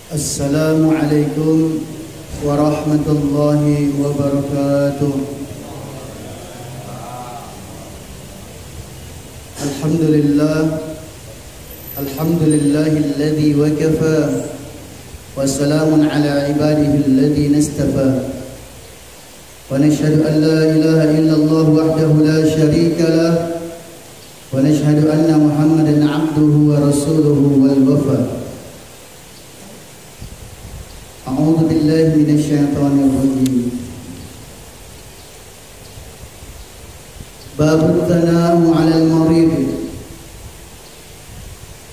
Assalamualaikum warahmatullahi wabarakatuh. Alhamdulillahilladzi wa kafa wa salamun ala ibadihi alladhina istafa. Wa nashhadu an la ilaha illallah wahdahu la sharika lah wa nashhadu anna Muhammadan abduhu wa rasuluhu wal wafa. A'udzu billahi minasyaitonir rajim. Babut tanamu 'alal marid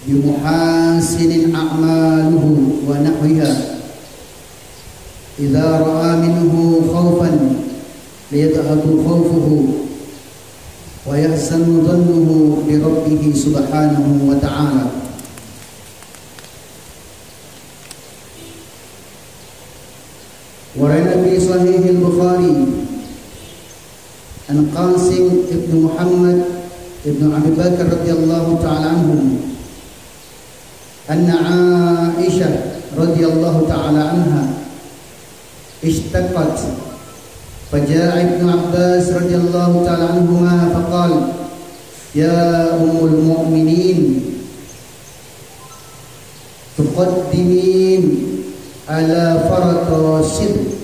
bi muhasinin a'maluhu wa nahwiha idza ra'a minhu khawfan liyadhhabu khawfuhu wa yahsanu dhannuhu bi rabbih subhanahu wa ta'ala. Warana fi sahih al-Bukhari an Qasim ibn Muhammad ibn Abi Bakar radhiyallahu ta'ala anhum anna Aisyah radhiyallahu ta'ala anha ishtaqat faja'a ibn Abbas radhiyallahu ta'ala anhuma faqala ya ummul mu'minin tuqaddimin ala faraqasid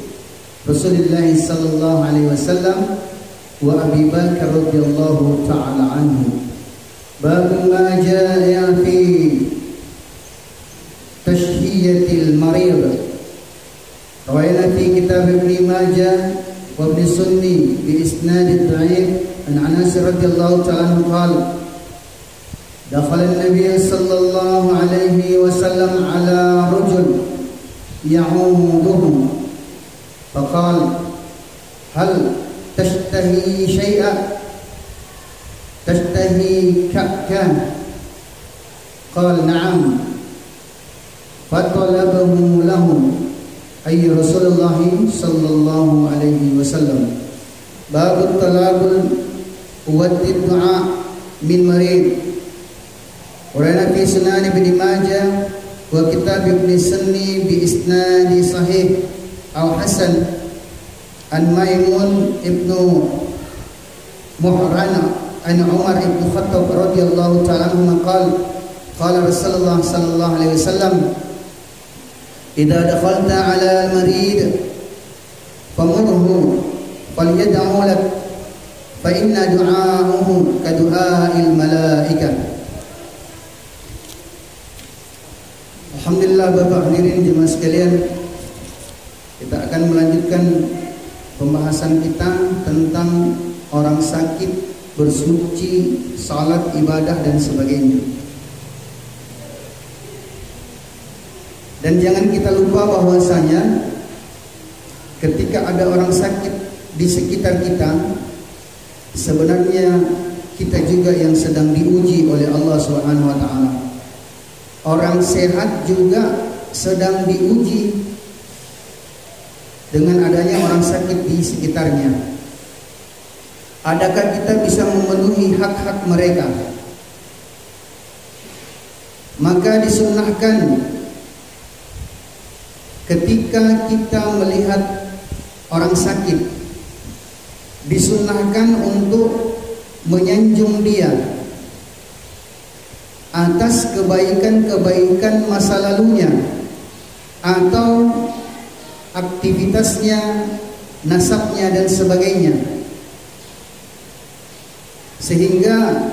Rasulullah sallallahu alaihi wasallam wa Abi Bakar radhiyallahu ta'ala anhu. Bab ma jaa fi tashhiyatil marid. Rawayna fi kitab Ibn Majah wa Ibn Sunni bi isnad dhaif an Anas radhiyallahu ta'ala anhu qala dakhala an-nabiy sallallahu alaihi wasallam ala rajul يعودهم فقال هل تشتهي شيئا تشتهي كأكا قال نعم فطلبه لهم أي رسول الله صلى الله عليه وسلم. باب الطلب والدعاء من مريض. ورأينا في سنن ابن ماجه wa kitab Ibn Sunni bi isnadi sahih aw hasan an Maimun ibnu Muhrana an Umar ibn Khattab radhiyallahu ta'ala anhu qala Rasulullah sallallahu alaihi wasallam idza dakhalta 'ala al-marid famurhu falyad'u lak fa inna du'aahu ka du'aa'il malaikah. Alhamdulillah, Bapak hadirin jemaah sekalian, kita akan melanjutkan pembahasan kita tentang orang sakit, bersuci, salat, ibadah dan sebagainya. Dan jangan kita lupa bahwasanya ketika ada orang sakit di sekitar kita, sebenarnya kita juga yang sedang diuji oleh Allah Subhanahu wa taala. Orang sehat juga sedang diuji dengan adanya orang sakit di sekitarnya. Adakah kita bisa memenuhi hak-hak mereka? Maka disunnahkan ketika kita melihat orang sakit, disunnahkan untuk menyanjung dia atas kebaikan-kebaikan masa lalunya atau aktivitasnya, nasabnya dan sebagainya, sehingga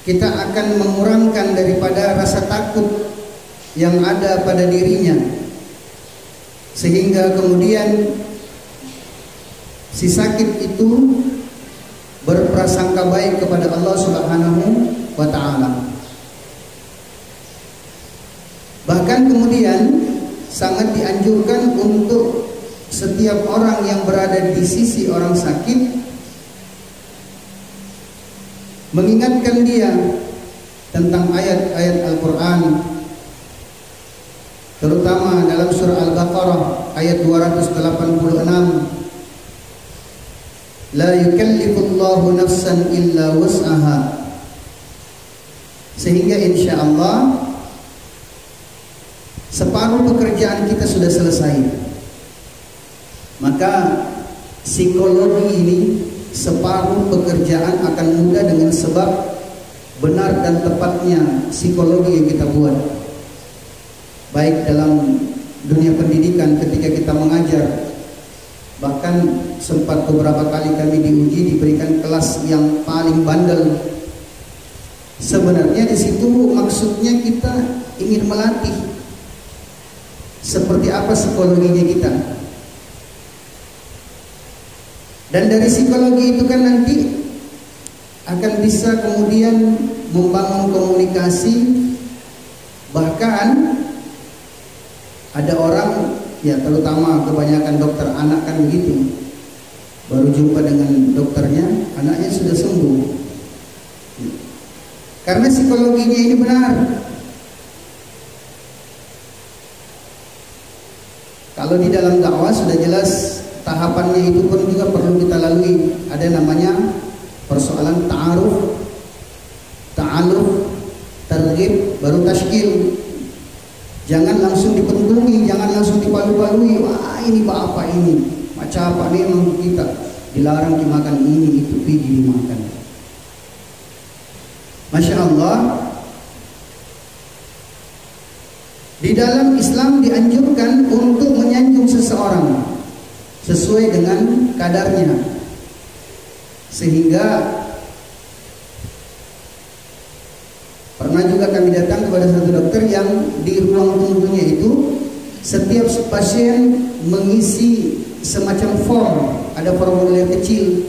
kita akan mengurangkan daripada rasa takut yang ada pada dirinya, sehingga kemudian si sakit itu berprasangka baik kepada Allah Subhanahu wa ta'ala. Bahkan kemudian sangat dianjurkan untuk setiap orang yang berada di sisi orang sakit mengingatkan dia tentang ayat-ayat Al-Quran, terutama dalam surah Al-Baqarah ayat 286, la yukallifullahu nafsan illa wus'aha. Sehingga insya Allah separuh pekerjaan kita sudah selesai. Maka psikologi ini separuh pekerjaan akan mudah dengan sebab benar dan tepatnya psikologi yang kita buat. Baik dalam dunia pendidikan ketika kita mengajar, bahkan sempat beberapa kali kami diuji diberikan kelas yang paling bandel. Sebenarnya di situ maksudnya kita ingin melatih seperti apa psikologinya kita. Dan dari psikologi itu kan nanti akan bisa kemudian membangun komunikasi. Bahkan ada orang, ya terutama kebanyakan dokter anak kan begitu, baru jumpa dengan dokternya, anaknya sudah sembuh. Karena psikologinya ini benar. Kalau di dalam dakwah sudah jelas tahapannya, itu pun juga perlu kita lalui. Ada namanya persoalan ta'aruf, ta'aluf, targhib, baru tashkil. Jangan langsung dipentungi, jangan langsung dipalu-palui. Wah ini apa ini? Macam apa nih memang kita dilarang dimakan ini, itu pergi dimakan. Masya Allah. Di dalam Islam dianjurkan untuk menyanjung seseorang sesuai dengan kadarnya, sehingga pernah juga kami datang kepada satu dokter yang di ruang tunggunya itu setiap pasien mengisi semacam form, ada formulir kecil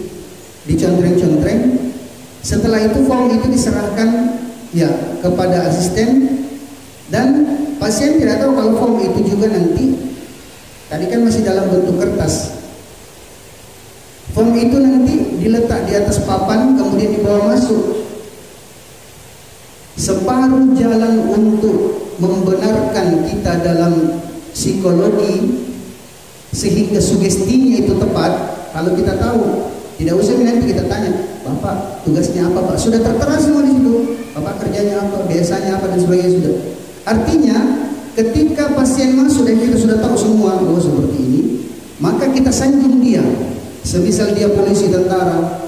dicontreng-contreng. Setelah itu form itu diserahkan ya kepada asisten, dan pasien tidak tahu kalau form itu juga nanti, tadi kan masih dalam bentuk kertas, form itu nanti diletak di atas papan kemudian dibawa masuk. Separuh jalan untuk membenarkan kita dalam psikologi sehingga sugestinya itu tepat. Kalau kita tahu, tidak usah nanti kita tanya, Bapak tugasnya apa Pak? Sudah tertera semua di situ. Bapak kerjanya apa, biasanya apa, dan sebagainya sudah. Artinya ketika pasien masuk dan kita sudah tahu semua, oh seperti ini, maka kita sanjung dia. Semisal dia polisi, tentara,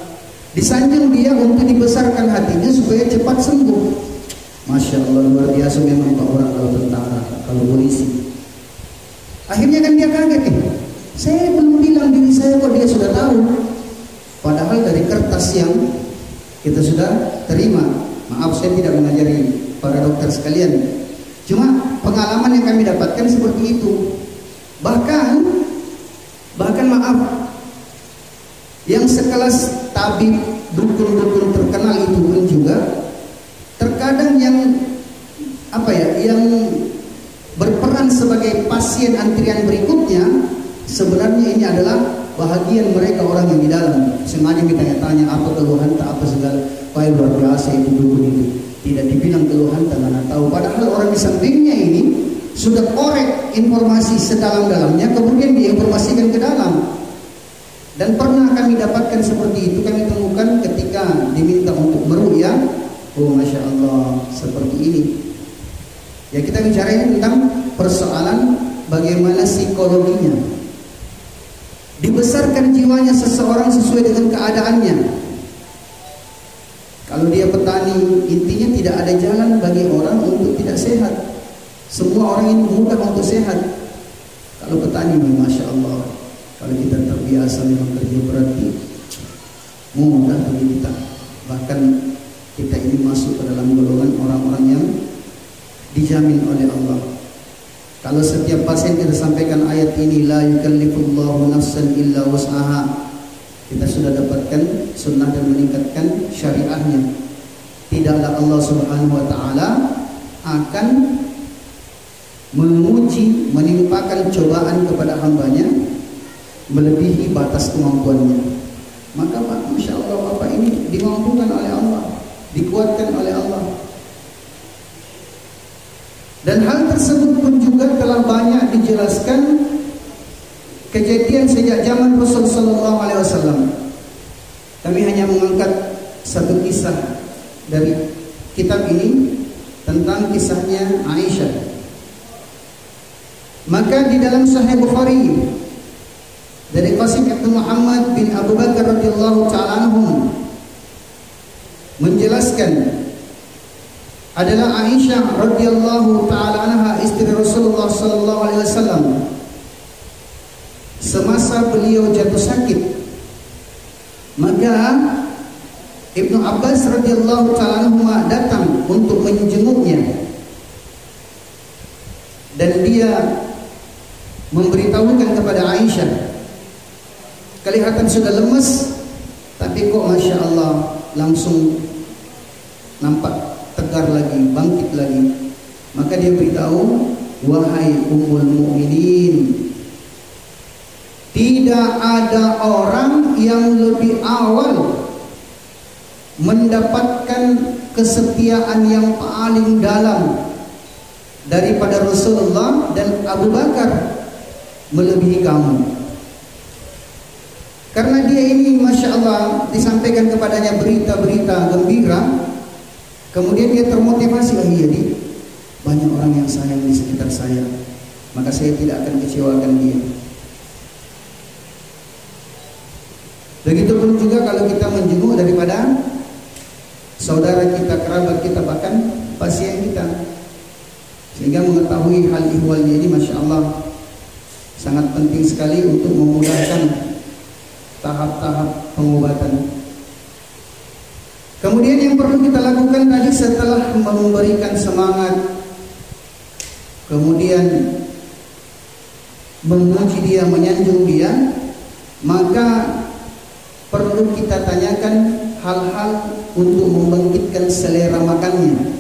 disanjung dia untuk dibesarkan hatinya supaya cepat sembuh. Masya Allah, luar biasa memang Pak orang kalau tentara, kalau polisi. Akhirnya kan dia kaget, saya belum bilang diri saya kok dia sudah tahu. Padahal dari kertas yang kita sudah terima. Maaf saya tidak mengajari para dokter sekalian, cuma pengalaman yang kami dapatkan seperti itu. Bahkan maaf, yang sekelas tabib, dukun-dukun terkenal itu pun juga terkadang yang yang berperan sebagai pasien antrian berikutnya, sebenarnya ini adalah bahagian mereka orang yang di dalam. Sengaja ditanya-tanya apa keluhan tak apa segala. Wah luar biasa itu dukun itu. Tidak dibilang keluhan tak mana tahu. Padahal orang di sampingnya ini sudah korek informasi sedalam-dalamnya, kemudian diinformasikan ke dalam. Dan pernah kami dapatkan seperti itu, kami temukan ketika diminta untuk meruqyah. Oh Masya Allah, seperti ini. Ya kita bicara ini tentang persoalan bagaimana psikologinya. Dibesarkan jiwanya seseorang sesuai dengan keadaannya. Kalau dia petani, intinya tidak ada jalan bagi orang untuk tidak sehat. Semua orang ini mudah untuk sehat. Kalau petani, Masya Allah, kalau kita terbiasa memang kerja berarti mudah bagi kita. Bahkan kita ini masuk ke dalam golongan orang-orang yang dijamin oleh Allah. Kalau setiap pasien kita sampaikan ayat ini, la yukallifullahu nafsan illa wus'aha, kita sudah dapatkan sunnah dan meningkatkan syariahnya. Tidaklah Allah Subhanahu wa ta'ala akan menguji, menimpakan cobaan kepada hambanya melebihi batas kemampuannya. Maka Pak, Masya Allah, Bapak ini dimampukan oleh Allah, dikuatkan oleh Allah. Dan hal tersebut pun juga telah banyak dijelaskan kejadian sejak zaman Rasul sallallahu alaihi wasallam. Kami hanya mengangkat satu kisah dari kitab ini tentang kisahnya Aisyah. Maka di dalam Sahih Bukhari dari Qasim bin Muhammad bin Abu Bakar radhiyallahu ta'ala anhum menjelaskan, adalah Aisyah radhiyallahu ta'ala anha, istri Rasulullah sallallahu alaihi wasallam, semasa beliau jatuh sakit, maka Ibnu Abbas radhiyallahu ta'ala anhu datang untuk menjenguknya, dan dia memberitahukan kepada Aisyah, kelihatan sudah lemes, tapi kok Masya Allah langsung nampak tegar lagi, bangkit lagi. Maka dia beritahu, wahai Ummul Mukminin, tidak ada orang yang lebih awal mendapatkan kesetiaan yang paling dalam daripada Rasulullah dan Abu Bakar melebihi kamu. Karena dia ini Masya Allah disampaikan kepadanya berita-berita gembira, kemudian dia termotivasi, oh iya di banyak orang yang sayang di sekitar saya, maka saya tidak akan kecewakan dia. Begitupun juga kalau kita menjenguk daripada saudara kita, kerabat kita, bahkan pasien kita, sehingga mengetahui hal ihwalnya ini Masya Allah sangat penting sekali untuk memudahkan tahap-tahap pengobatan. Kemudian yang perlu kita lakukan tadi setelah memberikan semangat, kemudian memuji dia, menyanjung dia, maka perlu kita tanyakan hal-hal untuk membangkitkan selera makannya.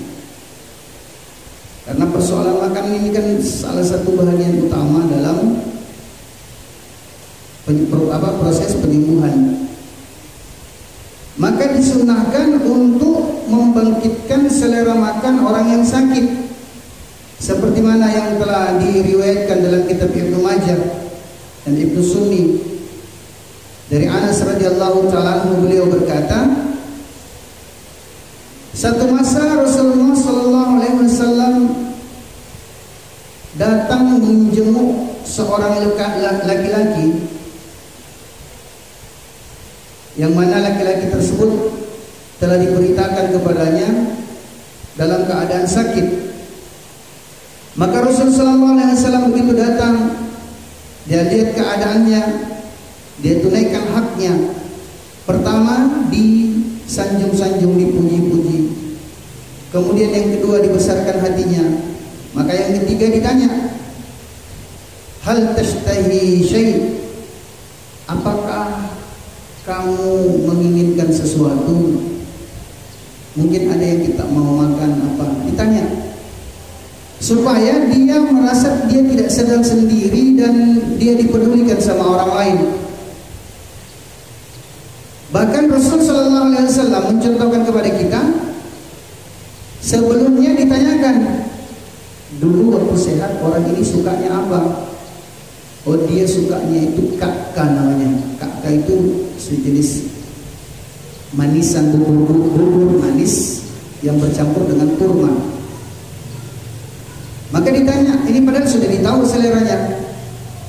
Karena persoalan makan ini kan salah satu bahagian utama dalam proses penyembuhan. Maka disunahkan untuk membangkitkan selera makan orang yang sakit, seperti mana yang telah diriwayatkan dalam kitab Ibnu Majah dan Ibnu Sunni dari Anas radhiyallahu ta'ala anhu, beliau berkata, satu masa Rasulullah sallallahu alaihi wasallam datang menjenguk seorang laki-laki, yang mana laki-laki tersebut telah diberitakan kepadanya dalam keadaan sakit. Maka Rasulullah sallallahu alaihi wasallam begitu datang, dia lihat keadaannya, dia tunaikan haknya. Pertama disanjung-sanjung, dipuji-puji. Kemudian yang kedua dibesarkan hatinya. Maka yang ketiga ditanya, hal tashtahi syai', apakah kamu menginginkan sesuatu? Mungkin ada yang kita mau makan apa? Ditanya, supaya dia merasa dia tidak sedang sendiri dan dia dipedulikan sama orang lain. Bahkan Rasul sallallahu alaihi wasallam mencontohkan kepada kita, sebelumnya ditanyakan, dulu waktu sehat orang ini sukanya apa? Oh, dia sukanya itu kakka namanya. Kakka itu sejenis manisan, bubur manis yang bercampur dengan kurma. Maka ditanya, ini padahal sudah ditahu seleranya,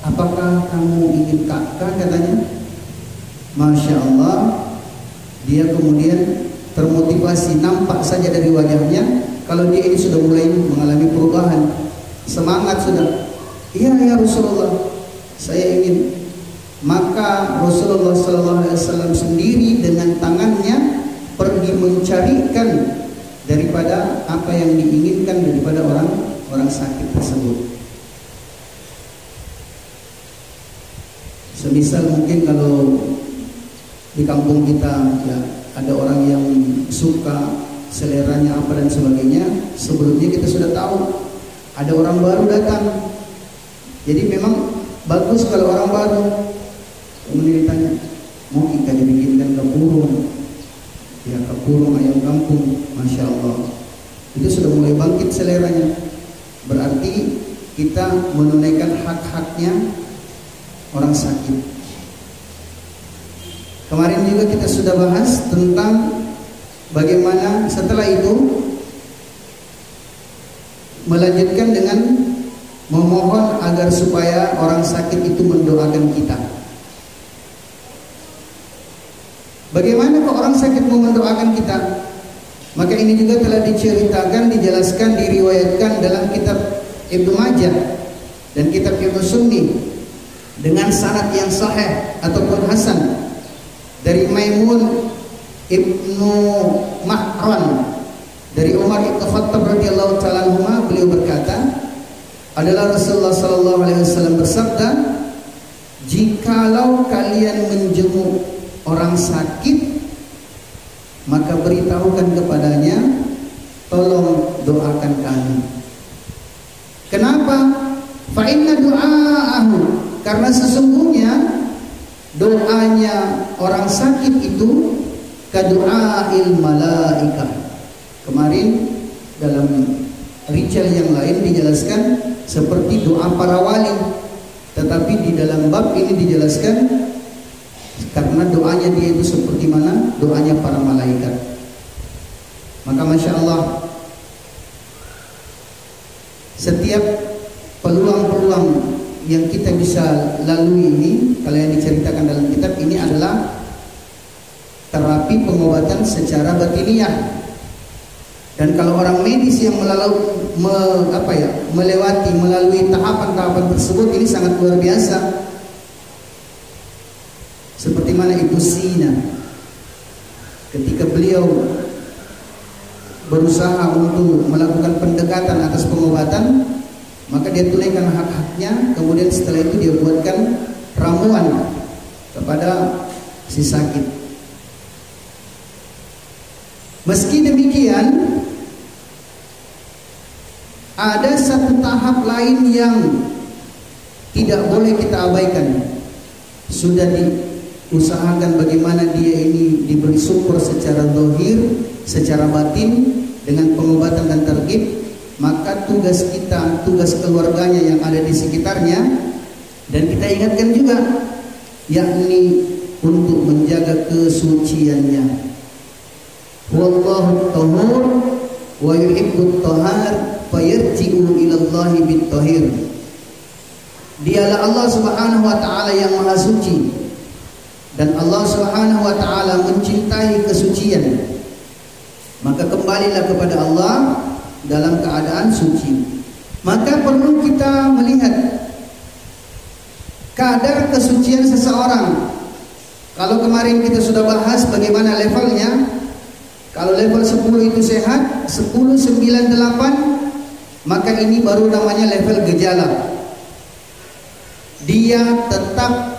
apakah kamu ingin kakka, katanya. Masya Allah, dia kemudian termotivasi, nampak saja dari wajahnya kalau dia ini sudah mulai mengalami perubahan, semangat sudah. Iya ya Rasulullah, saya ingin. Maka Rasulullah SAW sendiri dengan tangannya pergi mencarikan daripada apa yang diinginkan daripada orang sakit tersebut. Semisal mungkin kalau di kampung kita ya ada orang yang suka seleranya apa dan sebagainya, sebelumnya kita sudah tahu ada orang baru datang. Jadi memang bagus kalau orang baru. Kemudian ditanya, mau kita dibikinkan kapurung, ya kapurung ayam kampung, Masya Allah. Itu sudah mulai bangkit seleranya. Berarti kita menunaikan hak-haknya orang sakit. Kemarin juga kita sudah bahas tentang bagaimana setelah itu melanjutkan dengan memohon agar supaya orang sakit itu mendoakan kita. Bagaimana kok orang sakit mau mendoakan kita? Maka ini juga telah diceritakan, dijelaskan, diriwayatkan dalam kitab Ibnu Majah dan kitab Ibnu Sunni dengan sanad yang sahih ataupun hasan dari Maimun Ibnu Mahran dari Umar Ibn Khattab radhiyallahu ta'ala anhu, beliau berkata, adalah Rasulullah sallallahu alaihi wasallam bersabda, jikalau kalian menjenguk orang sakit, maka beritahukan kepadanya, tolong doakan kami. Kenapa? Fa inna du'aahu, karena sesungguhnya doanya orang sakit itu kadu'ail malaikah. Kemarin dalam rijal yang lain dijelaskan seperti doa para wali, tetapi di dalam bab ini dijelaskan karena doanya dia itu seperti mana doanya para malaikat. Maka Masya Allah, setiap peluang-peluang yang kita bisa lalui ini, kalau yang diceritakan dalam kitab ini adalah terapi pengobatan secara batiniah. Dan kalau orang medis yang melewati melalui tahapan-tahapan tersebut, ini sangat luar biasa. Seperti mana Ibu Sina, ketika beliau berusaha untuk melakukan pendekatan atas pengobatan, maka dia tunaikan hak-haknya. Kemudian setelah itu dia buatkan ramuan kepada si sakit. Meski demikian, ada satu tahap lain yang tidak boleh kita abaikan. Sudah diusahakan bagaimana dia ini diberi syukur secara zahir, secara batin dengan pengobatan dan targhib, maka tugas kita, tugas keluarganya yang ada di sekitarnya, dan kita ingatkan juga, yakni untuk menjaga kesuciannya. Wallahu tahur wa yuhibbut tahar fayarji'u ilallahi bit-tahir. Dialah Allah Subhanahu wa taala yang maha suci, dan Allah Subhanahu wa taala mencintai kesucian. Maka kembalilah kepada Allah dalam keadaan suci. Maka perlu kita melihat kadar kesucian seseorang. Kalau kemarin kita sudah bahas bagaimana levelnya. Kalau level 10 itu sehat, 10, 9, 8, maka ini baru namanya level gejala. Dia tetap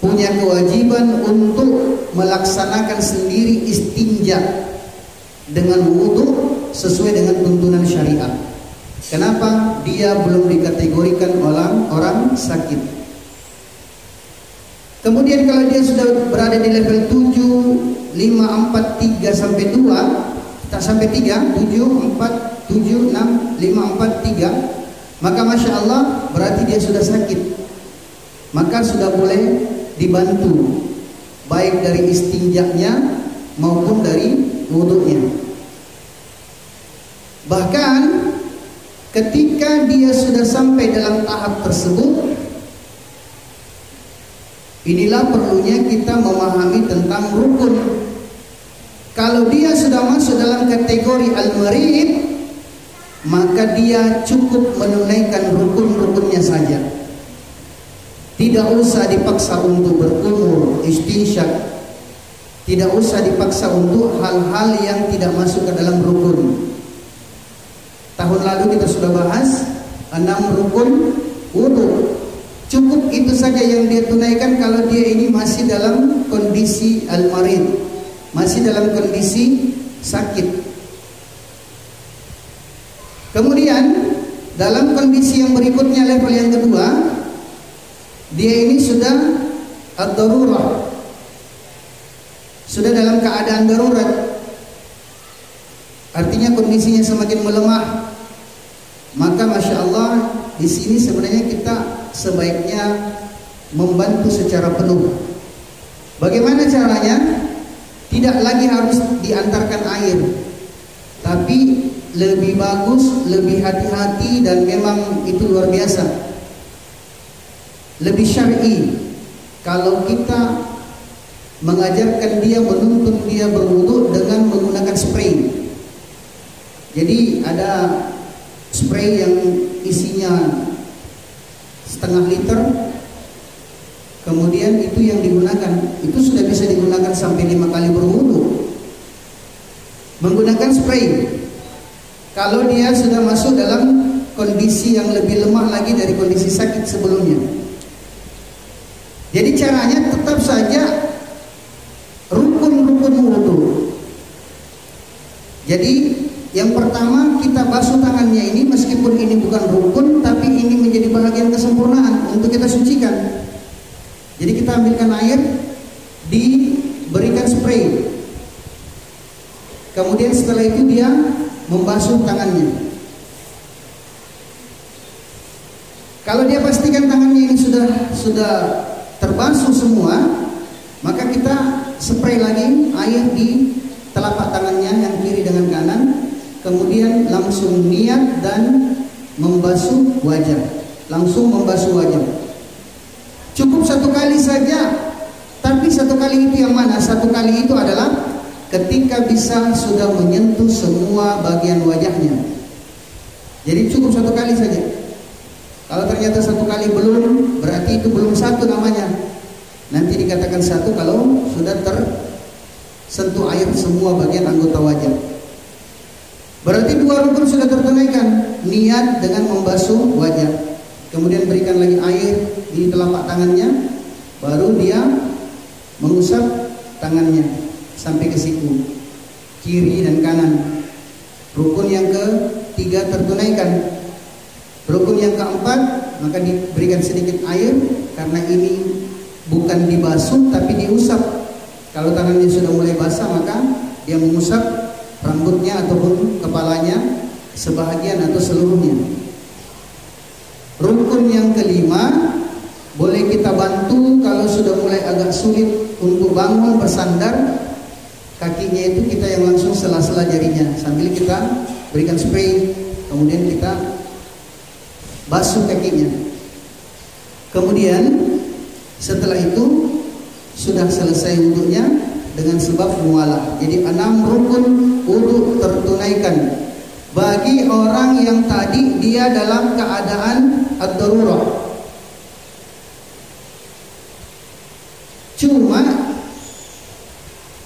punya kewajiban untuk melaksanakan sendiri istinja dengan wudu sesuai dengan tuntunan syariat. Kenapa? Dia belum dikategorikan orang sakit. Kemudian kalau dia sudah berada di level 7, 5, 4, 3 sampai 2, tak sampai 3, 7, 4, 7, 6, 5, 4, 3, maka Masya Allah berarti dia sudah sakit. Maka sudah boleh dibantu, baik dari istinjaknya maupun dari wudunya. Bahkan ketika dia sudah sampai dalam tahap tersebut, inilah perlunya kita memahami tentang rukun. Kalau dia sudah masuk dalam kategori al-marid, maka dia cukup menunaikan rukun-rukunnya saja. Tidak usah dipaksa untuk berkumur, istinsyak. Tidak usah dipaksa untuk hal-hal yang tidak masuk ke dalam rukun. Tahun lalu kita sudah bahas 6 rukun wudu. Cukup itu saja yang dia tunaikan kalau dia ini masih dalam kondisi al-marid, masih dalam kondisi sakit. Kemudian dalam kondisi yang berikutnya, level yang kedua, dia ini sudah ad-darurah, sudah dalam keadaan darurat. Artinya kondisinya semakin melemah. Maka Masya Allah, di sini sebenarnya kita sebaiknya membantu secara penuh. Bagaimana caranya? Tidak lagi harus diantarkan air, tapi lebih bagus, lebih hati-hati, dan memang itu luar biasa, lebih syar'i kalau kita mengajarkan dia, menuntun dia berwudu dengan menggunakan spray. Jadi ada spray yang isinya setengah liter, kemudian itu yang digunakan, itu sudah bisa digunakan sampai 5 kali berwudu menggunakan spray. Kalau dia sudah masuk dalam kondisi yang lebih lemah lagi dari kondisi sakit sebelumnya. Jadi caranya tetap saja rukun-rukun wudu. Jadi yang pertama, kita basuh tangannya ini, meskipun ini bukan rukun, tapi ini menjadi bahagian kesempurnaan untuk kita sucikan. Jadi kita ambilkan air, diberikan spray. Kemudian setelah itu dia membasuh tangannya. Kalau dia pastikan tangannya ini sudah terbasuh semua, maka kita spray lagi air di telapak tangannya yang kiri dengan kanan, kemudian langsung niat dan membasuh wajah. Langsung membasuh wajah. Cukup 1 kali saja. Tapi 1 kali itu yang mana? 1 kali itu adalah ketika bisa sudah menyentuh semua bagian wajahnya. Jadi cukup 1 kali saja. Kalau ternyata 1 kali belum, berarti itu belum satu namanya. Nanti dikatakan satu kalau sudah tersentuh air semua bagian anggota wajah. Berarti 2 rukun sudah tertunaikan. Niat dengan membasuh wajah, kemudian berikan lagi air di telapak tangannya, baru dia mengusap tangannya sampai ke siku, kiri dan kanan. Rukun yang ketiga tertunaikan. Rukun yang keempat, maka diberikan sedikit air, karena ini bukan dibasuh tapi diusap. Kalau tangannya sudah mulai basah, maka dia mengusap rambutnya ataupun kepalanya sebahagian atau seluruhnya. Rukun yang kelima, boleh kita bantu kalau sudah mulai agak sulit untuk bangun bersandar, kakinya itu kita yang langsung sela-sela jarinya sambil kita berikan spray, kemudian kita basuh kakinya. Kemudian setelah itu sudah selesai wudunya dengan sebab mualah. Jadi 6 rukun wudu tertunaikan bagi orang yang tadi dia dalam keadaan ad-darurah. Cuma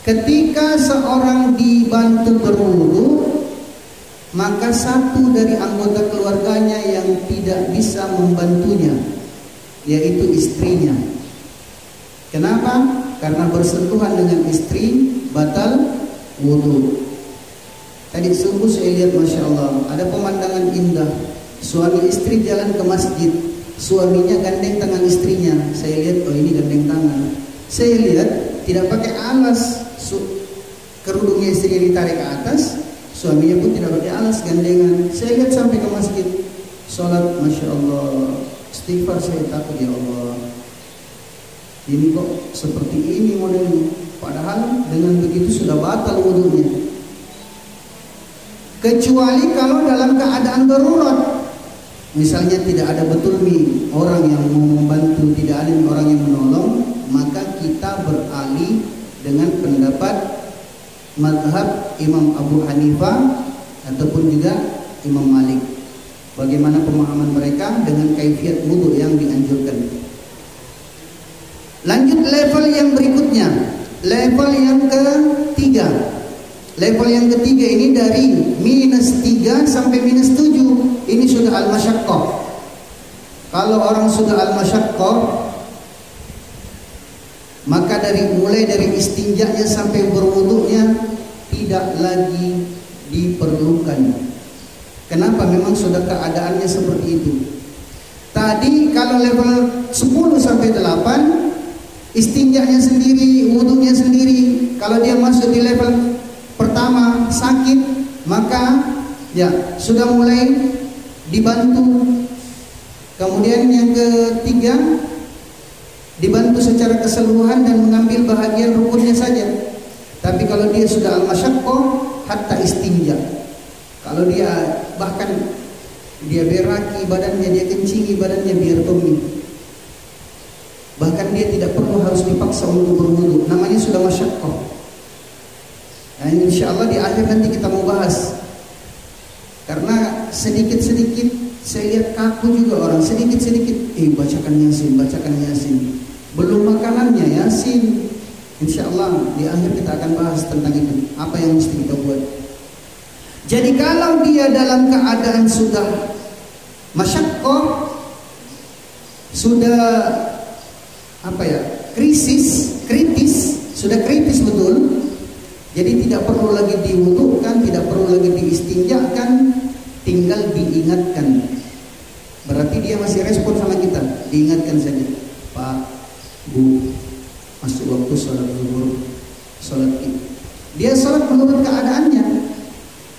ketika seorang dibantu berwudu, maka satu dari anggota keluarganya yang tidak bisa membantunya, yaitu istrinya. Kenapa? Karena bersentuhan dengan istri batal wudu. Tadi sungguh saya lihat, Masya Allah, ada pemandangan indah. Suami istri jalan ke masjid, suaminya gandeng tangan istrinya. Saya lihat, oh ini gandeng tangan. Saya lihat tidak pakai alas, kerudungnya istrinya ditarik ke atas, suaminya pun tidak pakai alas, gandengan. Saya lihat sampai ke masjid, sholat, Masya Allah, istighfar. Saya takut, ya Allah, ini kok seperti ini modelnya. Padahal dengan begitu sudah batal wudunya. Kecuali kalau dalam keadaan darurat, misalnya tidak ada betul nih orang yang mau membantu, tidak ada nih orang yang menolong, maka kita beralih dengan pendapat mazhab Imam Abu Hanifah ataupun juga Imam Malik. Bagaimana pemahaman mereka dengan kaifiat wudu yang dianjurkan. Lanjut level yang berikutnya, level yang ketiga. Level yang ketiga ini dari -3 sampai -7. Ini sudah al-masyaqqah. Kalau orang sudah al-masyaqqah, maka mulai dari istinjanya sampai berwudunya tidak lagi diperlukan. Kenapa? Memang sudah keadaannya seperti itu. Tadi kalau level 10 sampai 8, istinjanya sendiri, wudunya sendiri. Kalau dia masuk di level pertama sakit, maka ya sudah mulai dibantu. Kemudian yang ketiga, dibantu secara keseluruhan dan mengambil bahagian rukunnya saja. Tapi kalau dia sudah al-masyaqqah hatta istinja, Kalau dia bahkan dia beraki badannya, dia kencingi badannya biar tumbuh. Bahkan dia tidak perlu harus dipaksa untuk berwudu. Namanya sudah masyaqqah. Nah, insya Allah di akhir nanti kita mau bahas. Karena sedikit-sedikit saya lihat kaku juga orang. Sedikit-sedikit, bacakan Yasin. Belum makanannya Yasin. Insya Allah di akhir kita akan bahas tentang itu. Apa yang mesti kita buat. Jadi kalau dia dalam keadaan sudah masyaqqah, sudah kritis, sudah kritis betul. Jadi tidak perlu lagi diwudukan, tidak perlu lagi diistinjakan, tinggal diingatkan. Berarti dia masih respon sama kita, diingatkan saja. Pak, Bu, masuk waktu sholat zuhur, sholat id. Dia sholat menurut keadaannya.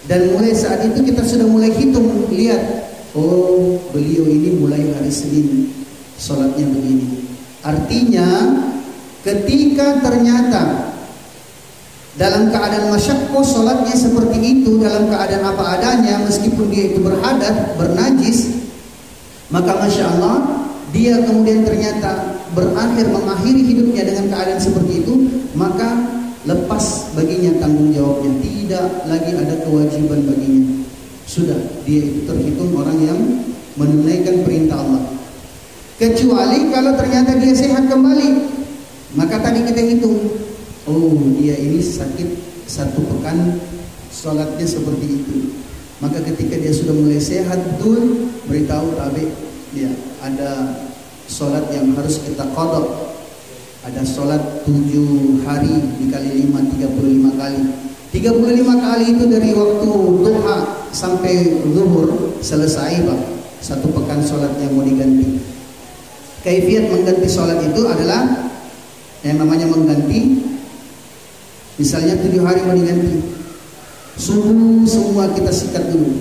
Dan mulai saat itu kita sudah mulai hitung, lihat, oh beliau ini mulai hari Senin sholatnya begini. Artinya ketika ternyata dalam keadaan masyaqqah sholatnya seperti itu, dalam keadaan apa adanya, meskipun dia itu berhadas, bernajis, maka Masya Allah dia kemudian ternyata mengakhiri hidupnya dengan keadaan seperti itu, maka lepas baginya tanggung jawabnya, tidak lagi ada kewajiban baginya. Sudah, dia itu terhitung orang yang menunaikan perintah Allah. Kecuali kalau ternyata dia sehat kembali, maka tadi kita hitung, oh dia ini sakit 1 pekan, sholatnya seperti itu. Maka ketika dia sudah mulai sehat betul, beritahu tabe, ya ada sholat yang harus kita qadha. Ada sholat 7 hari dikali 5, 35 kali. 35 kali itu dari waktu duha sampai zuhur selesai, Pak. 1 pekan sholatnya mau diganti. Kaifiat mengganti sholat itu adalah yang namanya mengganti. Misalnya 7 hari mau diganti, subuh semua kita sikat dulu.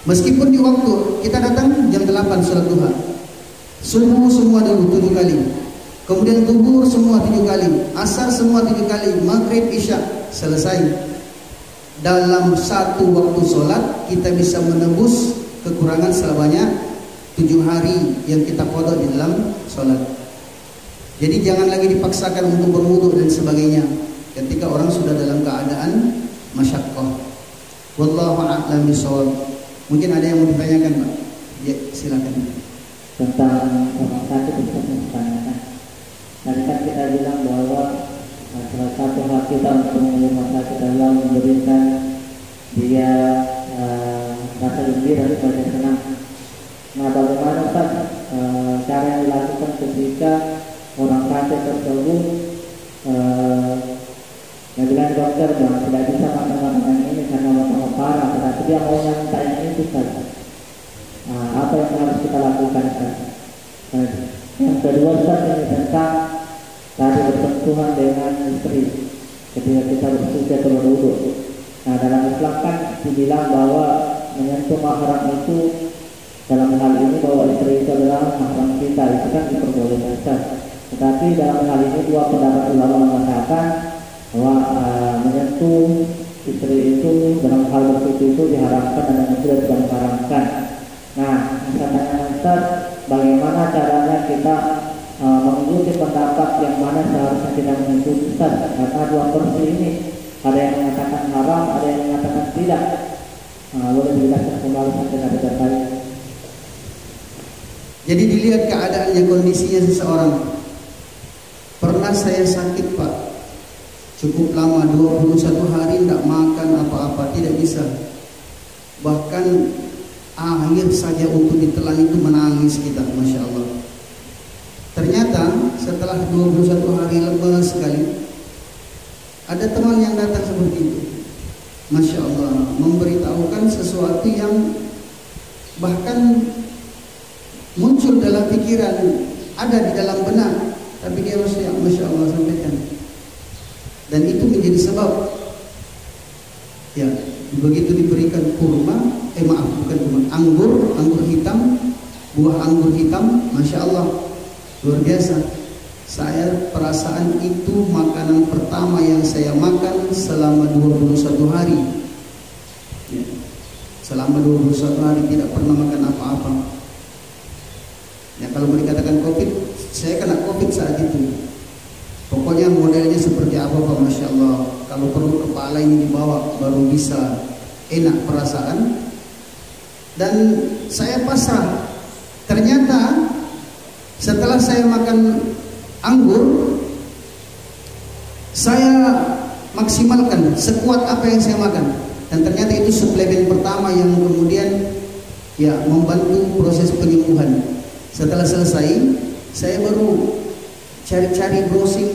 Meskipun di waktu kita datang jam 8 sholat duha, subuh semua dulu 7 kali. Kemudian zuhur semua 7 kali, asar semua 7 kali, maghrib, isya, selesai. Dalam 1 waktu sholat kita bisa menembus kekurangan sebanyak 7 hari yang kita qadha di dalam sholat. Jadi jangan lagi dipaksakan untuk berwudu dan sebagainya ketika orang sudah dalam keadaan masyaqqah. Wallahu a'lam bishawab. Mungkin ada yang mau ditanyakan, Pak? Ya, silakan. Tentang orang sakit itu ditanyakan. Tadi kan kita bilang bahwa salah satu hak kita untuk menerima sakit adalah memberikan dia rasa gembira daripada senang. Nah, bagaimana Ustaz cara yang dilakukan ketika orang sakit tersebut yang bilang dokter bahwa tidak bisa makan makanan ini karena makan parah, tetapi dia mau minta yang itu Ustaz. Apa yang harus kita lakukan Ustaz? Yang kedua Ustaz, ini tentang tadi bersentuhan dengan istri ketika kita bersuci atau berwudu. Nah, dalam Islam kan dibilang bahwa menyentuh mahram itu dalam hal ini bahwa istri itu adalah mahram kita, itu kan diperbolehkan. Tetapi dalam hal ini 2 pendapat ulama mengatakan bahwa menyentuh istri itu dalam hal bersuci itu diharamkan dan yang sudah tidak diharamkan. Nah, misalnya Ustaz, bagaimana caranya kita mengikuti pendapat yang mana seharusnya tidak menyentuh Ustaz? Karena 2 versi ini ada yang mengatakan haram, ada yang mengatakan tidak. Boleh dijelaskan kembali sampai terkait. Jadi dilihat keadaannya, kondisinya seseorang. Pernah saya sakit, Pak, cukup lama, 21 hari tidak makan apa-apa, tidak bisa. Bahkan air saja untuk ditelan itu menangis kita, Masya Allah. Ternyata setelah 21 hari lemas sekali, ada teman yang datang seperti itu, Masya Allah, memberitahukan sesuatu yang bahkan muncul dalam pikiran, ada di dalam benak, tapi dia Masya Allah sampaikan. Dan itu menjadi sebab, ya, begitu diberikan anggur hitam, buah anggur hitam, Masya Allah, luar biasa. Saya perasaan itu makanan pertama yang saya makan selama 21 hari. Ya. selama 21 hari tidak pernah makan apa-apa. Ya kalau mau dikatakan COVID, saya kena COVID saat itu. Pokoknya modelnya seperti apa Pak, Masya Allah. Kalau perlu kepala ini dibawa baru bisa enak perasaan. Dan saya pasrah. Ternyata setelah saya makan anggur, saya maksimalkan sekuat apa yang saya makan. Dan ternyata itu suplemen pertama yang kemudian ya membantu proses penyembuhan. Setelah selesai, saya baru cari-cari browsing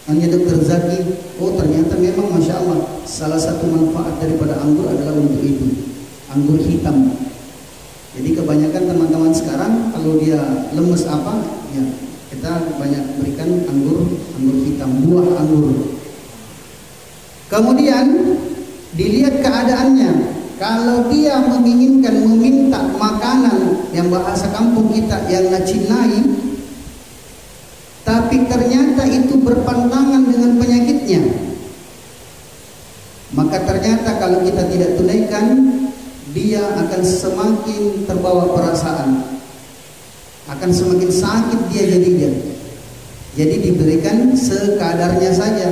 hanya Dr. Zaki. Oh ternyata memang Masya Allah, salah satu manfaat daripada anggur adalah untuk itu, anggur hitam. Jadi kebanyakan teman-teman sekarang kalau dia lemes apa, ya kita banyak berikan anggur hitam, buah anggur. Kemudian dilihat keadaannya. Kalau dia menginginkan meminta makanan yang bahasa kampung kita yang nacinai, tapi ternyata itu berpantangan dengan penyakitnya, maka ternyata kalau kita tidak tunaikan, dia akan semakin terbawa perasaan, akan semakin sakit dia jadinya. Jadi diberikan sekadarnya saja.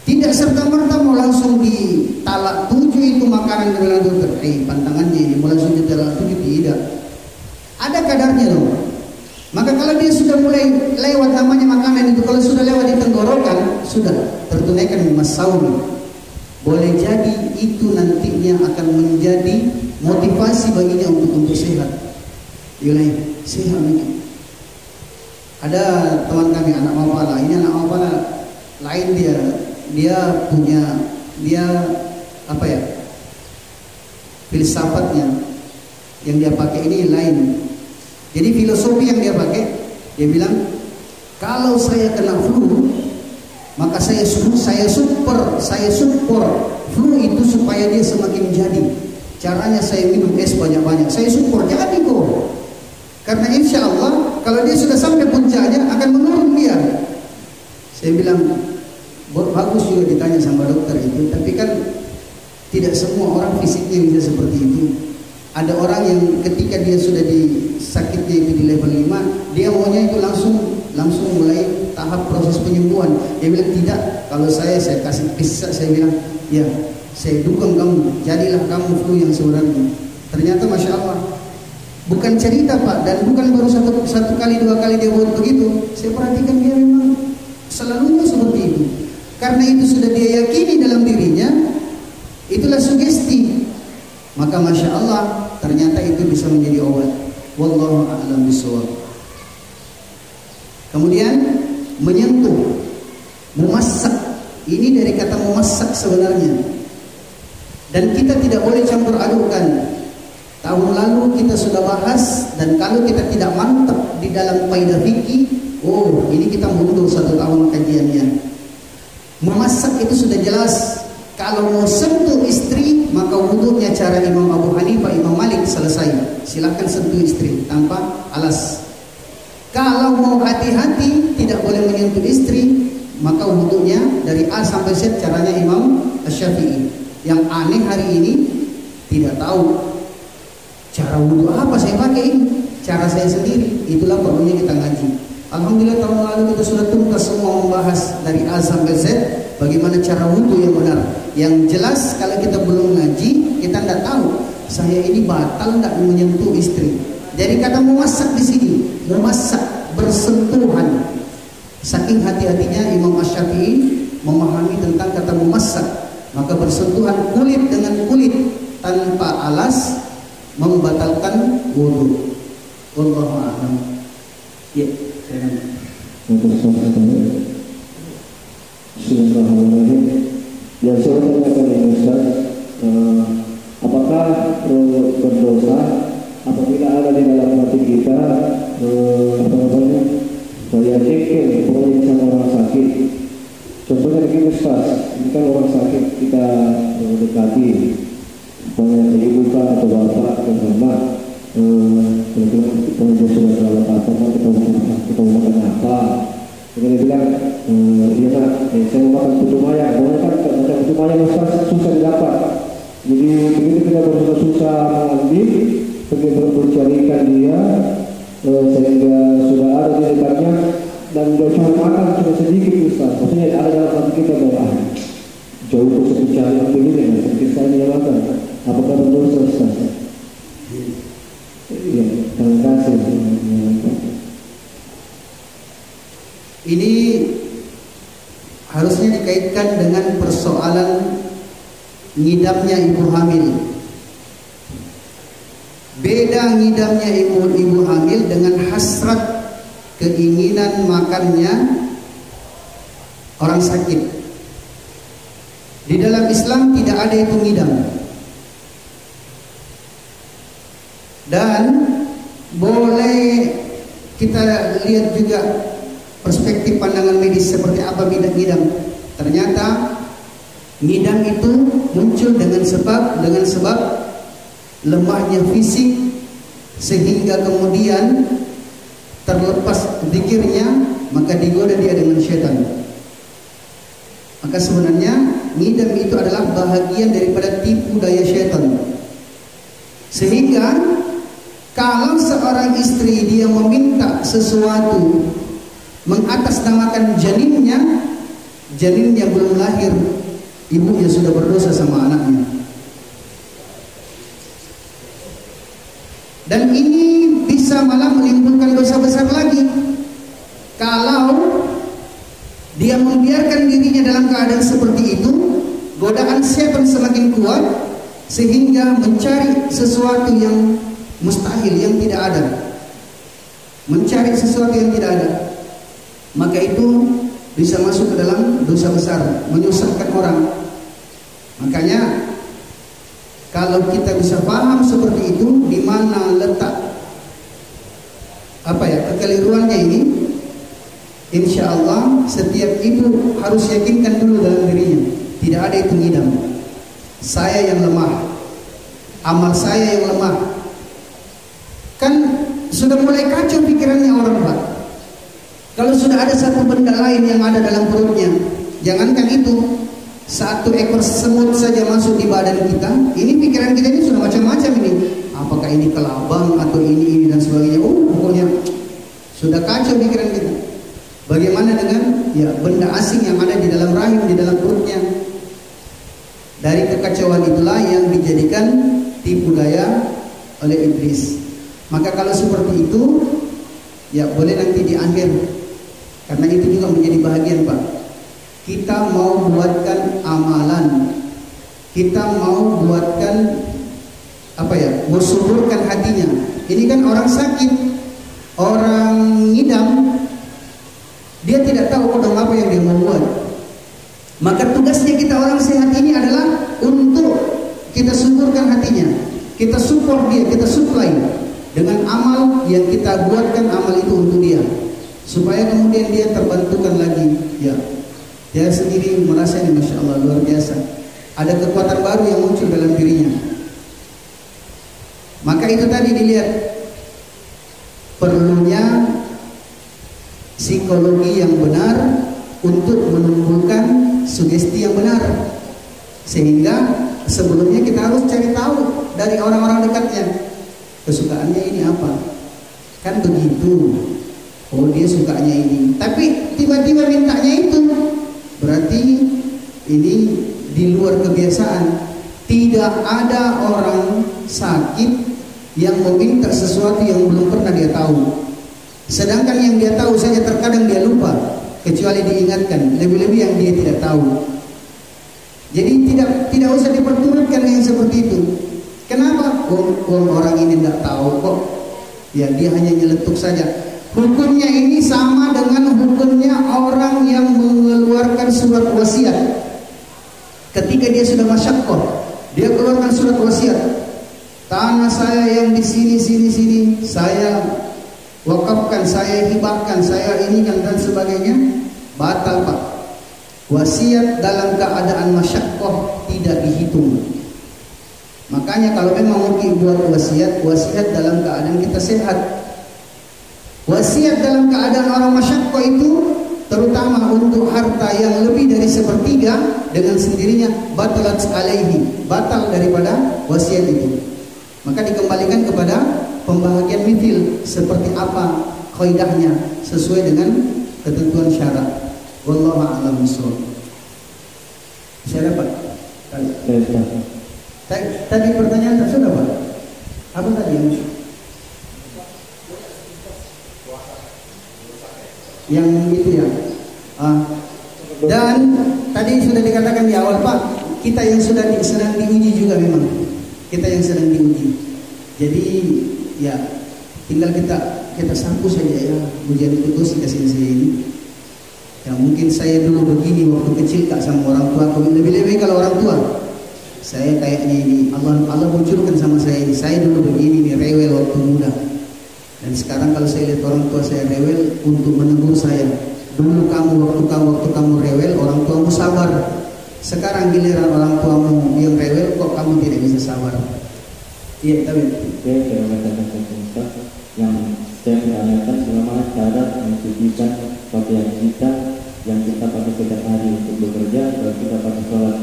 Tidak serta-merta mau langsung ditalak 7 itu makanan dengan dokter. Pantangannya ini mau langsung ditalak 7, tidak. Ada kadarnya loh. Maka kalau dia sudah mulai lewat namanya makanan itu, kalau sudah lewat di tenggorokan, sudah tertunaikan Mas Saumi. Boleh jadi itu nantinya akan menjadi motivasi baginya untuk sehat. Yulai, sehat nih. Ada teman kami anak Mapala, ini anak Mapala lain dia punya apa ya, filsafatnya yang dia pakai ini lain. Jadi filosofi yang dia pakai, dia bilang kalau saya kena flu, maka saya support flu itu supaya dia semakin jadi. Caranya saya minum es banyak-banyak, saya support, jadi kok. Karena insya Allah kalau dia sudah sampai puncaknya akan menurun dia. Saya bilang bagus juga ditanya sama dokter itu, tapi kan tidak semua orang fisiknya bisa seperti itu. Ada orang yang ketika dia sudah sakitnya itu di level 5, dia maunya itu langsung mulai tahap proses penyembuhan. Dia bilang tidak, kalau saya kasih pisah, saya bilang ya saya dukung kamu, jadilah kamu flu yang sebenarnya. Ternyata Masya Allah, bukan cerita Pak, dan bukan baru satu kali 2 kali dia buat begitu. Saya perhatikan dia memang selalunya seperti itu. Karena itu sudah dia yakini dalam dirinya, itulah sugesti. Maka Masya Allah, ternyata itu bisa menjadi obat. Wallahu a'lam bishawab. Kemudian menyentuh, memasak. Ini dari kata memasak sebenarnya. Dan kita tidak boleh campur adukan. Tahun lalu kita sudah bahas, dan kalau kita tidak mantap di dalam kaidah fikih, oh ini kita mundur 1 tahun kajiannya. Memasak itu sudah jelas. Kalau mau sentuh istri, maka wudhunya cara Imam Abu Hanifah, Imam Malik selesai. Silakan sentuh istri tanpa alas. Kalau mau hati-hati, tidak boleh menyentuh istri, maka wudhunya dari A sampai Z caranya Imam Asy-Syafi'i. Yang aneh hari ini tidak tahu cara wudhu apa saya pakai ini, cara saya sendiri. Itulah perlunya kita ngaji. Alhamdulillah tahun lalu kita sudah tuntas semua membahas dari A sampai Z bagaimana cara wudhu yang benar. Yang jelas kalau kita belum ngaji, kita tidak tahu saya ini batal tidak menyentuh istri. Jadi kata memasak di sini, memasak bersentuhan. Saking hati-hatinya Imam Asy-Syafi'i memahami tentang kata memasak, maka bersentuhan kulit dengan kulit tanpa alas membatalkan wudhu. Wallahu a'lam. Ya, Bismillahirrahmanirrahim. Ya, saya tanyakan ini Ustaz, apakah berdosa apabila ada di dalam hati kita saya cengkel pokoknya sama orang sakit. Contohnya begini Ustaz, ini kan orang sakit kita mendekati, pokoknya ibu atau bapak atau mama, kalau dia sudah terlalu apa, kita mau makan apa? Jadi dia bilang, iya nak, saya mau makan putu mayang. Pokoknya kan macam putu mayang susah didapat. ingin mencarikan dia sehingga sudah ada di dekatnya dan dosa makan cuma sedikit Ustaz. Maksudnya ada dalam hati kita bahwa jauh untuk mencari ambil ini dan sedikit saya menyalahkan. Apakah berdosa Ustaz? Iya, terima kasih. Ini harusnya dikaitkan dengan persoalan ngidamnya ibu hamil. Beda ngidamnya ibu hamil dengan hasrat keinginan makannya orang sakit. Di dalam Islam tidak ada itu ngidam. Dan boleh kita lihat juga perspektif pandangan medis seperti apa ngidam. Ternyata ngidam itu muncul dengan sebab lemahnya fisik, sehingga kemudian terlepas zikirnya, maka digoda dia dengan syaitan. Maka sebenarnya ngidam itu adalah bahagian daripada tipu daya syaitan. Sehingga kalau seorang istri dia meminta sesuatu mengatasnamakan janinnya belum lahir, ibunya sudah berdosa sama anaknya. Dan ini bisa malah menimbulkan dosa besar lagi kalau dia membiarkan dirinya dalam keadaan seperti itu. Godaan setan semakin kuat sehingga mencari sesuatu yang mustahil, yang tidak ada, mencari sesuatu yang tidak ada, maka itu bisa masuk ke dalam dosa besar, menyusahkan orang. Makanya kalau kita bisa paham seperti itu, di mana letak kekeliruannya ini, insya Allah setiap ibu harus yakinkan dulu dalam dirinya, tidak ada itu ngidam. Saya yang lemah, amal saya yang lemah. Kan sudah mulai kacau pikirannya orang, Pak. Kalau sudah ada satu benda lain yang ada dalam perutnya, jangankan itu, satu ekor semut saja masuk di badan kita, ini pikiran kita ini sudah macam-macam ini. Apakah ini kelabang atau ini dan sebagainya. Pokoknya sudah kacau pikiran kita. Bagaimana dengan benda asing yang ada di dalam rahim, di dalam perutnya? Dari kekacauan itulah yang dijadikan tipu daya oleh iblis. Maka kalau seperti itu, boleh nanti di akhir, karena itu juga menjadi bahagian, Pak. Kita mau buatkan amalan, kita mau buatkan bersuburkan hatinya. Ini kan orang sakit, orang ngidam, dia tidak tahu kodong apa yang dia mau buat. Maka tugasnya kita orang sehat ini adalah untuk kita suburkan hatinya, kita support dia, kita supply dengan amal yang kita buatkan, amal itu untuk dia, supaya kemudian dia terbantukan lagi. Dia sendiri merasa ini Masya Allah luar biasa, ada kekuatan baru yang muncul dalam dirinya. Maka itu tadi dilihat perlunya psikologi yang benar untuk menumbuhkan sugesti yang benar, sehingga sebelumnya kita harus cari tahu dari orang-orang dekatnya, kesukaannya ini apa, kan begitu. Oh, dia sukanya ini, tapi tiba-tiba mintanya itu, berarti ini di luar kebiasaan. Tidak ada orang sakit yang meminta sesuatu yang belum pernah dia tahu. Sedangkan yang dia tahu saja terkadang dia lupa, kecuali diingatkan, lebih-lebih yang dia tidak tahu. Jadi tidak usah diperturutkan yang seperti itu. Kenapa? Orang ini tidak tahu kok. Dia hanya nyeletuk saja. Hukumnya ini sama dengan hukumnya orang yang mengeluarkan surat wasiat. Ketika dia sudah masyaqqah, dia keluarkan surat wasiat. Tanah saya yang di sini saya wakafkan, saya hibahkan, saya inikan dan sebagainya, batal, Pak. Wasiat dalam keadaan masyaqqah tidak dihitung. Makanya kalau memang mau buat wasiat dalam keadaan kita sehat. Wasiat dalam keadaan orang masyaqqah itu, terutama untuk harta yang lebih dari sepertiga, dengan sendirinya batalat alaihi, batal daripada wasiat itu. maka dikembalikan kepada pembahagian mithil seperti apa kaidahnya sesuai dengan ketentuan syarak. Wallahu a'lam bishawab. Saya dapat. Tadi pertanyaan tak sudah Pak? Apa tadi yang itu ya? Dan tadi sudah dikatakan di awal Pak, kita yang sedang diuji juga memang. Kita yang sedang diuji. Jadi ya tinggal kita sangku saja ya ujian putus dikasih saya ini. Ya mungkin saya dulu begini waktu kecil Kak sama orang tua. Lebih-lebih kalau orang tua. Saya kayaknya ini Allah munculkan sama saya ini. Saya dulu begini nih rewel waktu muda. Dan sekarang kalau saya lihat orang tua saya rewel untuk menegur saya. Dulu waktu kamu rewel orang tuamu sabar. Sekarang giliran orang tuamu yang rewel kok kamu tidak bisa sabar. Iya, tapi yang saya menanyakan bagaimana cara mensucikan pakaian kita yang kita pakai setiap hari untuk bekerja, kalau kita pakai sholat.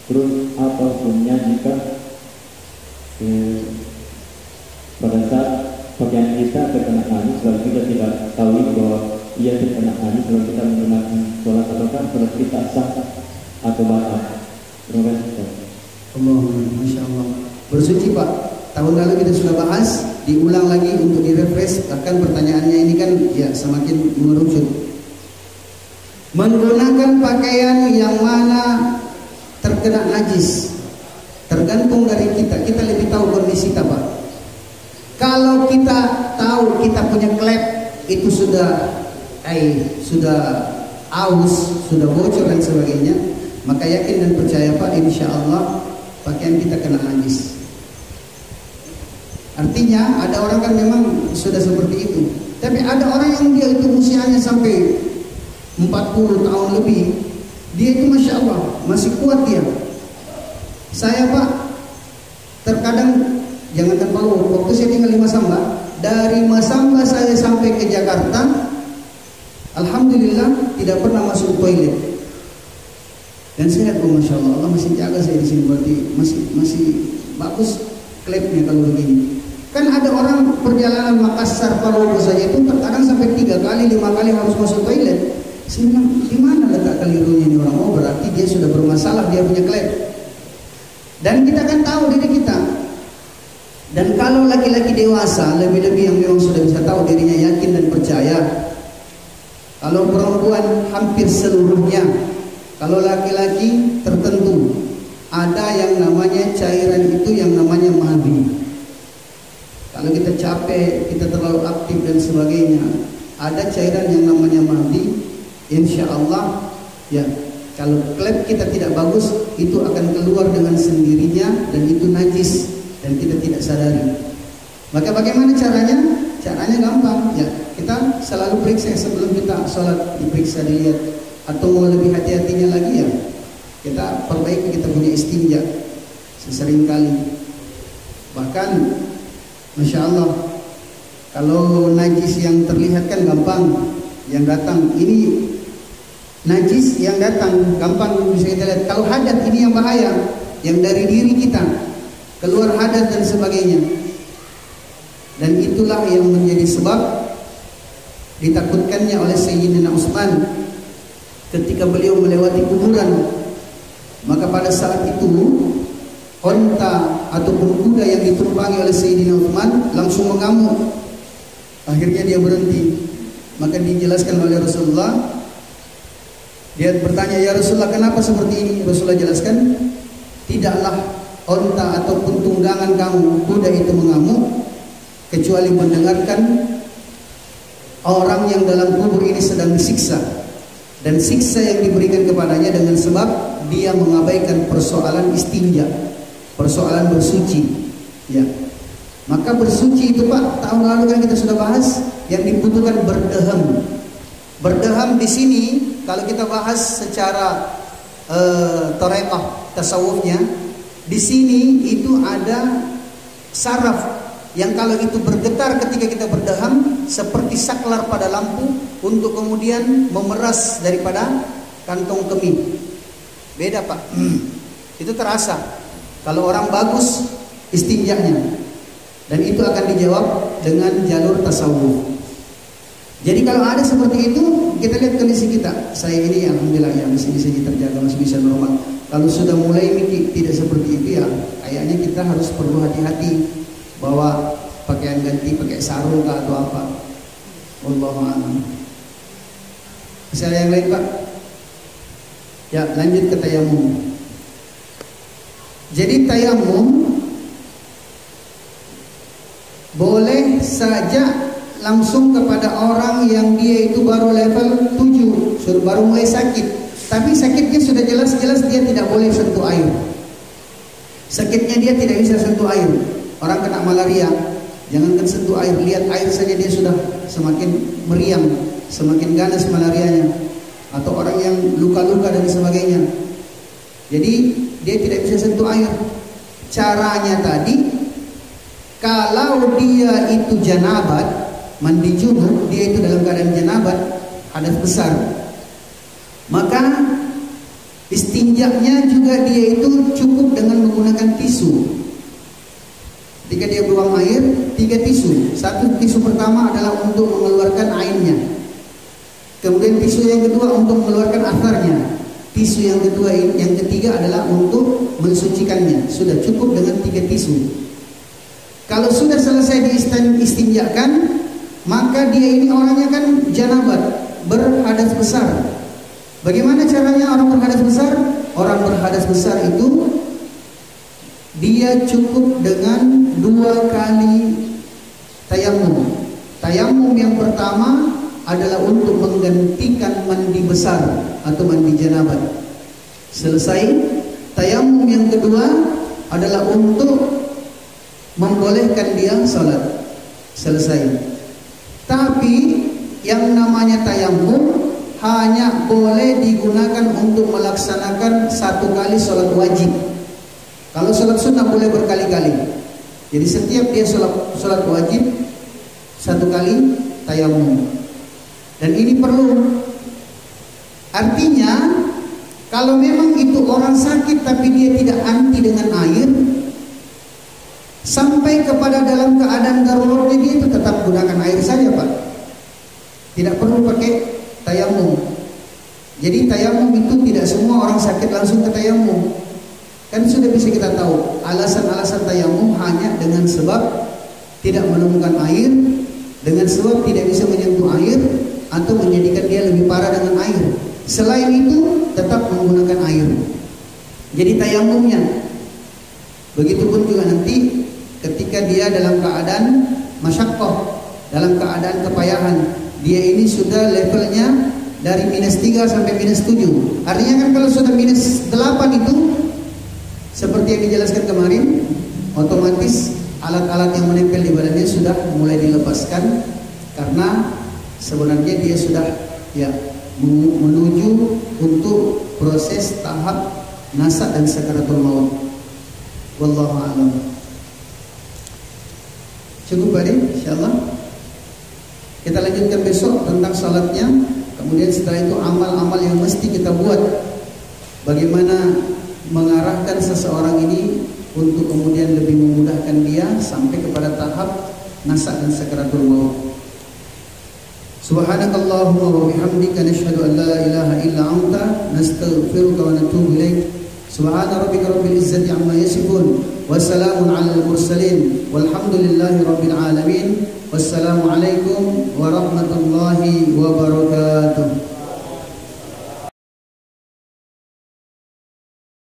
Terus apa hukumnya jika pada saat pakaian kita terkena najis, kalau kita tidak tahu bahwa ia terkena najis, kalau kita menggunakan sholat ataukah sholat kita sah atau batal? Terima kasih. Masya Allah. Bersuci Pak. Tahun lalu kita sudah bahas, diulang lagi untuk direfresh. Bahkan pertanyaannya ini kan ya semakin mengerucut. Menggunakan pakaian yang mana terkena najis tergantung dari kita. Kita lebih tahu kondisi kita Pak. Kalau kita tahu kita punya klep itu sudah aus, sudah bocor dan sebagainya, maka yakin dan percaya Pak, insya Allah pakaian kita kena najis. Artinya ada orang kan memang sudah seperti itu. Tapi ada orang yang dia itu usianya sampai 40 tahun lebih, dia itu Masya Allah masih kuat dia. Saya Pak terkadang jangankan Palu, waktu saya tinggal di Masamba, dari Masamba saya sampai ke Jakarta, alhamdulillah tidak pernah masuk toilet. Dan saya lihat, Masya Allah, Allah masih jaga saya di sini, berarti masih bagus klepnya kalau begini. Kan ada orang perjalanan Makassar Palopo saja itu terkadang sampai 3 kali 5 kali harus masuk toilet. Saya bilang, di mana letak kelirunya ini orang? Oh berarti dia sudah bermasalah, dia punya klep. Dan kita kan tahu diri kita. Dan kalau laki-laki dewasa, lebih-lebih yang memang sudah bisa tahu dirinya, yakin dan percaya. Kalau perempuan hampir seluruhnya. Kalau laki-laki tertentu, ada yang namanya cairan itu yang namanya madhi. Kalau kita capek, kita terlalu aktif dan sebagainya, ada cairan yang namanya madhi. Insya Allah ya, kalau klep kita tidak bagus, itu akan keluar dengan sendirinya dan itu najis dan kita tidak sadari. Maka bagaimana caranya? Caranya gampang ya, kita selalu periksa sebelum kita sholat, diperiksa, dilihat. Atau mau lebih hati-hatinya lagi ya, kita perbaiki, kita punya istinja sesering kali. Bahkan Masya Allah, kalau najis yang terlihat kan gampang, yang datang ini najis yang datang gampang bisa kita lihat. Kalau hadat ini yang bahaya, yang dari diri kita keluar hadat dan sebagainya. Dan itulah yang menjadi sebab ditakutkannya oleh Sayyidina Utsman ketika beliau melewati kuburan. Maka pada saat itu onta ataupun kuda yang ditumpangi oleh Sayyidina Utsman langsung mengamuk. Akhirnya dia berhenti. Maka dijelaskan oleh Rasulullah. Dia bertanya, ya Rasulullah, kenapa seperti ini? Rasulullah jelaskan, tidaklah onta ataupun tunggangan kamu, kuda itu mengamuk kecuali mendengarkan orang yang dalam kubur ini sedang disiksa. Dan siksa yang diberikan kepadanya dengan sebab dia mengabaikan persoalan istinja, persoalan bersuci. Ya, maka bersuci itu Pak, tahun lalu kan kita sudah bahas, yang dibutuhkan berdeham. Berdeham di sini kalau kita bahas secara tarekah tasawufnya, di sini itu ada saraf yang kalau itu bergetar ketika kita berdeham seperti saklar pada lampu untuk kemudian memeras daripada kantong kemih. Beda Pak. Itu terasa. Kalau orang bagus istinjanya, Dan itu akan dijawab dengan jalur tasawuf. Jadi kalau ada seperti itu, kita lihat kondisi kita. Saya ini alhamdulillah ya masih bisa terjaga, masih bisa normal. Kalau sudah mulai mikir tidak seperti itu ya, kayaknya kita harus perlu hati-hati bawa pakaian ganti, pakai sarung atau apa. Wallahu a'lam. Masih ada yang lain, Pak? Ya, lanjut ke tayamum. Jadi tayamum boleh saja langsung kepada orang yang dia itu baru level 7, baru mulai sakit. Tapi sakitnya sudah jelas-jelas dia tidak boleh sentuh air. Sakitnya dia tidak bisa sentuh air. Orang kena malaria, jangankan sentuh air, lihat air saja dia sudah semakin meriang, semakin ganas malarianya. Atau orang yang luka-luka dan sebagainya. Jadi dia tidak bisa sentuh air. Caranya tadi, kalau dia itu janabat, mandi junub, dia itu dalam keadaan janabat, hadas besar, maka istinjaknya juga dia itu cukup dengan menggunakan tisu. Ketika dia buang air, 3 tisu. Satu tisu pertama adalah untuk mengeluarkan airnya. Kemudian tisu yang kedua untuk mengeluarkan asarnya. Tisu yang kedua, yang ketiga adalah untuk mensucikannya. Sudah cukup dengan 3 tisu. Kalau sudah selesai diistinjakan, maka dia ini orangnya kan janabat, berhadas besar. Bagaimana caranya orang berhadas besar? Orang berhadas besar itu dia cukup dengan 2 kali tayamum. Tayamum yang pertama adalah untuk menggantikan mandi besar atau mandi janabat. Selesai, tayamum yang kedua adalah untuk membolehkan dia sholat. Selesai. Tapi yang namanya tayamum hanya boleh digunakan untuk melaksanakan 1 kali sholat wajib. Kalau sholat sunnah boleh berkali-kali. Jadi setiap dia sholat wajib 1 kali tayamum. Dan ini perlu. Artinya kalau memang itu orang sakit tapi dia tidak anti dengan air, sampai kepada dalam keadaan daruratnya dia itu tetap gunakan air saja, Pak. Tidak perlu pakai tayamum. Jadi tayamum itu tidak semua orang sakit langsung ke tayamum. Kan sudah bisa kita tahu alasan-alasan tayamum hanya dengan sebab tidak menemukan air, dengan sebab tidak bisa menyentuh air, atau menjadikan dia lebih parah dengan air. Selain itu tetap menggunakan air. Jadi tayamumnya. Begitupun juga nanti ketika dia dalam keadaan masyaqqah, dalam keadaan kepayahan, dia ini sudah levelnya dari -3 sampai -7. Artinya kan kalau sudah -8 itu seperti yang dijelaskan kemarin, otomatis alat-alat yang menempel di badannya sudah mulai dilepaskan, karena sebenarnya dia sudah ya menuju untuk proses tahap nasa dan sakaratul maut. Wallahu a'lam. Cukup hari, insyaallah. Kita lanjutkan besok tentang salatnya. Kemudian setelah itu amal-amal yang mesti kita buat. Bagaimana mengarahkan seseorang ini untuk kemudian lebih memudahkan dia sampai kepada tahap nasa dan sakaratul maut. Subhanakallahumma wa bihamdika nashhadu an la ilaha illa anta nastaghfiruka wa natubu ilaik. Subhana rabbika rabbil izzati amma yasifun wa salamun 'alal mursalin walhamdulillahi rabbil alamin. Wassalamu alaikum warahmatullahi wabarakatuh.